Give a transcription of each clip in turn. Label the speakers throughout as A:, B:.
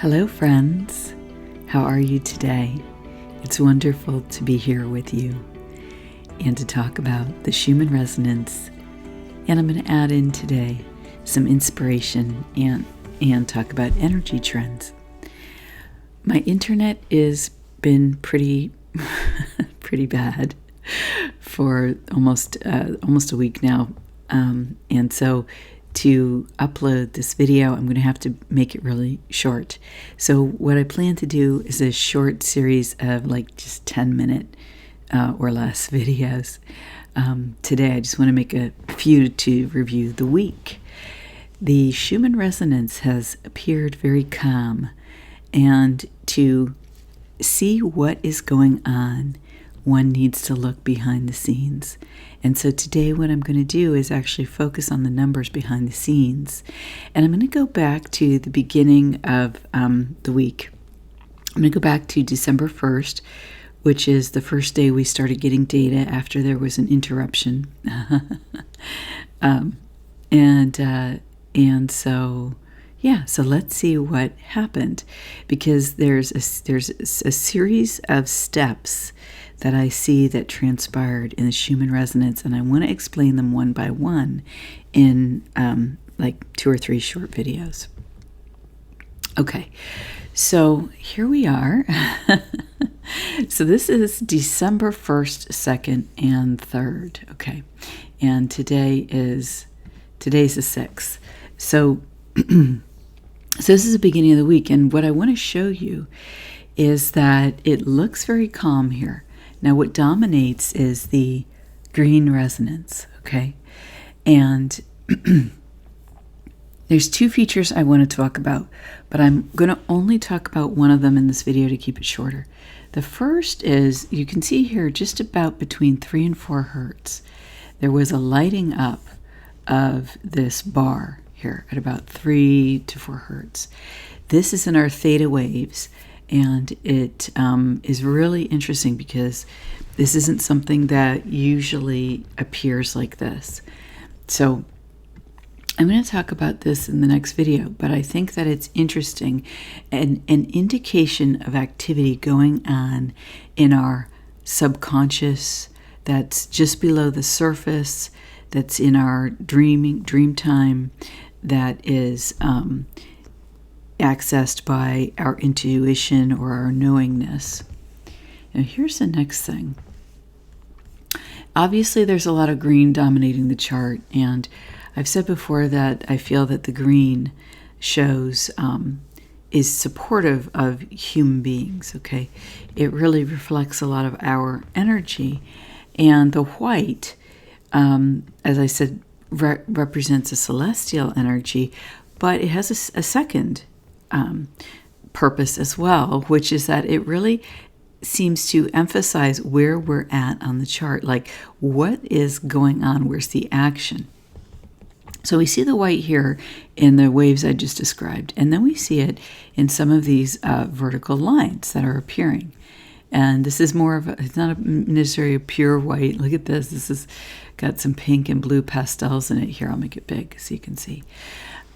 A: Hello, friends. How are you today? It's wonderful to be here with you and to talk about the Shumann Resonance. And I'm going to add in today some inspiration and talk about energy trends. My internet has been pretty bad for almost a week now, and so to upload this video, I'm going to have to make it really short. So what I plan to do is a short series of like just 10-minute or less videos. Today, I just want to make a few to review the week. The Shumann Resonance has appeared very calm, and to see what is going on, one needs to look behind the scenes. And so today what I'm going to do is actually focus on the numbers behind the scenes. And I'm going to go back to the beginning of the week. I'm going to go back to December 1st, which is the first day we started getting data after there was an interruption. So let's see what happened, because there's a series of steps that I see that transpired in the Shumann Resonance, and I want to explain them one by one in like 2 or 3 short videos. Okay, so here we are. So this is December 1st, 2nd, and 3rd. Okay, and today's the 6th. So this is the beginning of the week, and what I want to show you is that it looks very calm here. Now, what dominates is the green resonance, okay? And there's 2 features I want to talk about, but I'm going to only talk about one of them in this video to keep it shorter. The first is, you can see here, just about between 3 and 4 hertz, there was a lighting up of this bar here at about 3 to 4 hertz. This is in our theta waves, and it is really interesting because this isn't something that usually appears like this. So I'm going to talk about this in the next video, but I think that it's interesting and an indication of activity going on in our subconscious that's just below the surface, that's in our dream time, that is accessed by our intuition or our knowingness. Now here's the next thing. Obviously there's a lot of green dominating the chart, and I've said before that I feel that the green shows is supportive of human beings, okay? It really reflects a lot of our energy, and the white, as I said, represents a celestial energy, but it has a second purpose as well, which is that it really seems to emphasize where we're at on the chart, like what is going on, where's the action. So we see the white here in the waves I just described, and then we see it in some of these vertical lines that are appearing. And this is more of it's not necessarily a pure white. Look at this. This has got some pink and blue pastels in it here. I'll make it big so you can see.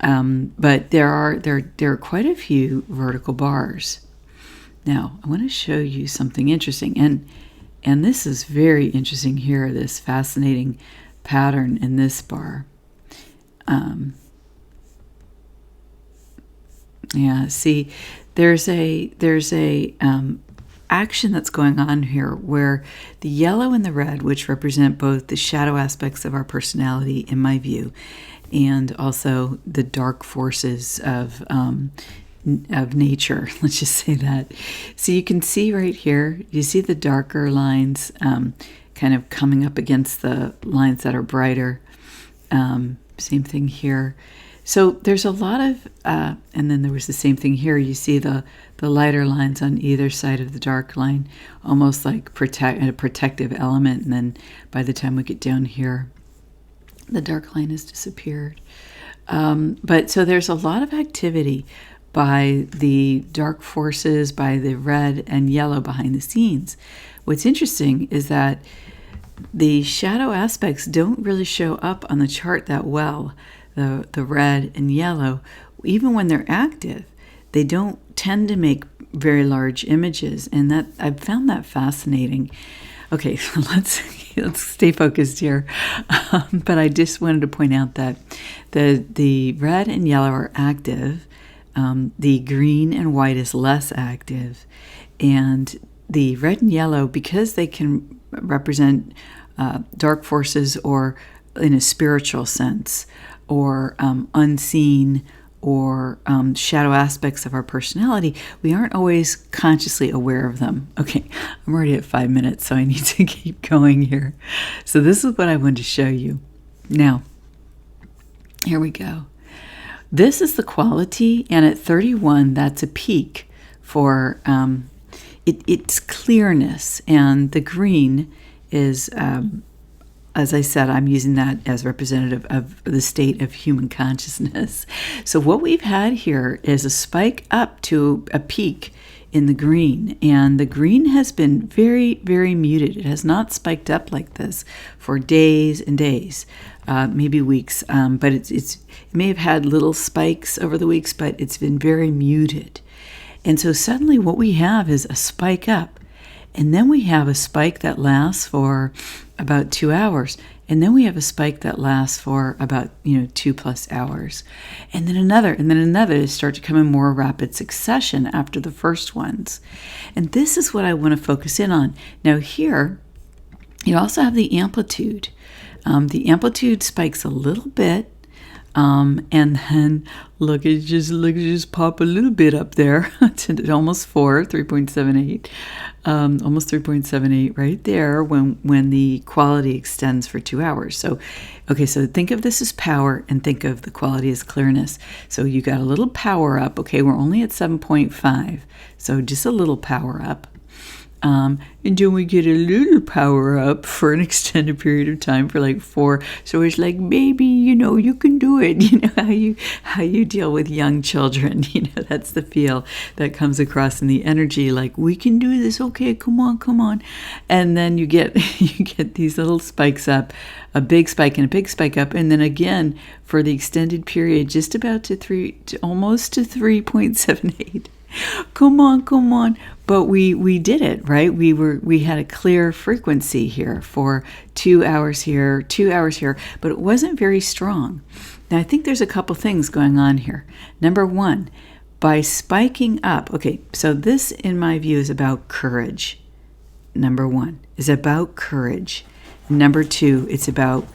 A: But there are quite a few vertical bars. Now, I want to show you something interesting, and this is very interesting here, this fascinating pattern in this bar. Yeah, see, there's a action that's going on here where the yellow and the red, which represent both the shadow aspects of our personality, in my view, and also the dark forces of nature, let's just say that. So you can see right here, you see the darker lines kind of coming up against the lines that are brighter. Same thing here. So there's a lot of, and then there was the same thing here. You see the lighter lines on either side of the dark line, almost like a protective element. And then by the time we get down here, the dark line has disappeared. But so there's a lot of activity by the dark forces, by the red and yellow behind the scenes. What's interesting is that the shadow aspects don't really show up on the chart that well. The red and yellow, even when they're active, they don't tend to make very large images, and that I've found that fascinating. Okay, let's stay focused here. But I just wanted to point out that the red and yellow are active. The green and white is less active. And the red and yellow, because they can represent dark forces, or in a spiritual sense, or unseen, or shadow aspects of our personality, we aren't always consciously aware of them. Okay, I'm already at 5 minutes, so I need to keep going here. So this is what I wanted to show you. Now, here we go. This is the quality, and at 31, that's a peak for its clearness. And the green is, as I said, I'm using that as representative of the state of human consciousness. So what we've had here is a spike up to a peak in the green, and the green has been very, very muted. It has not spiked up like this for days and days, maybe weeks, but it may have had little spikes over the weeks, but it's been very muted. And so suddenly what we have is a spike up, and then we have a spike that lasts for about 2 hours, and then we have a spike that lasts for about 2+ hours, and then another, to start to come in more rapid succession after the first ones. And this is what I want to focus in on. Now here, you also have the amplitude. The amplitude spikes a little bit, and then look, it just pop a little bit up there to almost 3.78, almost 3.78 right there when the quality extends for 2 hours. So, okay, so think of this as power, and think of the quality as clearness. So you got a little power up. Okay, we're only at 7.5, so just a little power up. And then we get a little power up for an extended period of time for like 4. So it's like, baby, you can do it. How you deal with young children. That's the feel that comes across in the energy. Like, we can do this. Okay, come on. And then you get these little spikes up, a big spike and a big spike up, and then again for the extended period, just about almost to 3.78. Come on. But we did it, right? We had a clear frequency here for 2 hours here, 2 hours here, but it wasn't very strong. Now, I think there's a couple things going on here. Number one, by spiking up, okay, so this, in my view, is about courage. Number one is about courage. Number two, it's about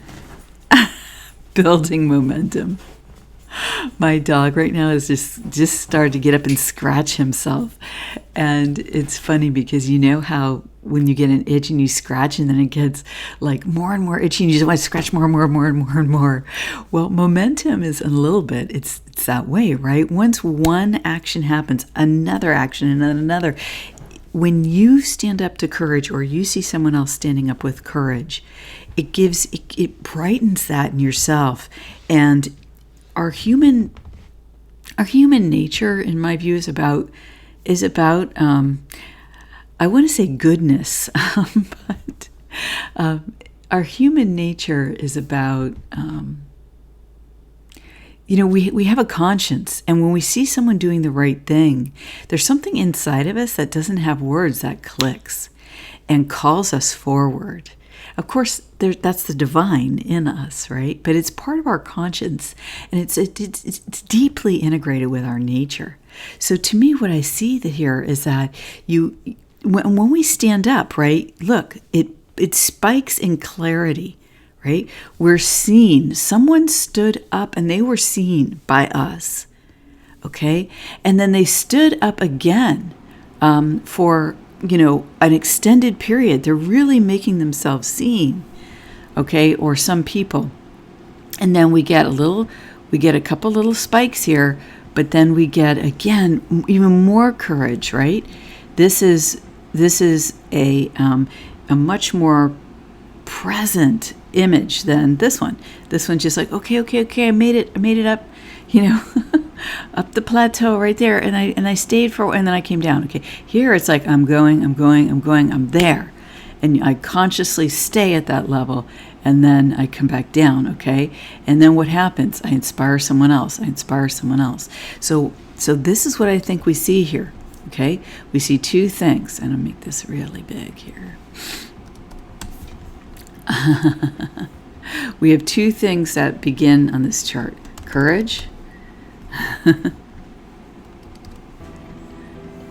A: building momentum. My dog right now is just started to get up and scratch himself. And it's funny because you know how when you get an itch and you scratch and then it gets like more and more itchy and you just want to scratch more and more. Well, momentum is a little bit, it's that way, right? Once one action happens, another action and then another. When you stand up to courage, or you see someone else standing up with courage, it brightens that in yourself. And our human nature, in my view, is about I want to say goodness, but our human nature is about we have a conscience, and when we see someone doing the right thing, there's something inside of us that doesn't have words that clicks and calls us forward. Of course, that's the divine in us, right? But it's part of our conscience, and it's deeply integrated with our nature. So to me, what I see here is that when we stand up, right? Look, it spikes in clarity, right? We're seen. Someone stood up, and they were seen by us, okay? And then they stood up again for an extended period. They're really making themselves seen, okay, or some people. And then we get a couple little spikes here, but then we get again even more courage, right? This is a much more present image than this one. This one's just like, okay, I made it up, up the plateau right there, and I stayed and then I came down. Okay, here it's like I'm going, I'm there, and I consciously stay at that level, and then I come back down, okay? And then what happens? I inspire someone else. I inspire someone else. So this is what I think we see here, okay? We see two things, and I'll make this really big here. We have two things that begin on this chart: courage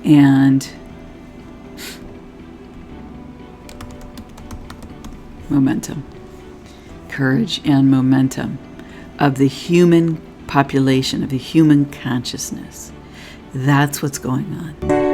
A: and momentum. Courage and momentum of the human population, of the human consciousness. That's what's going on.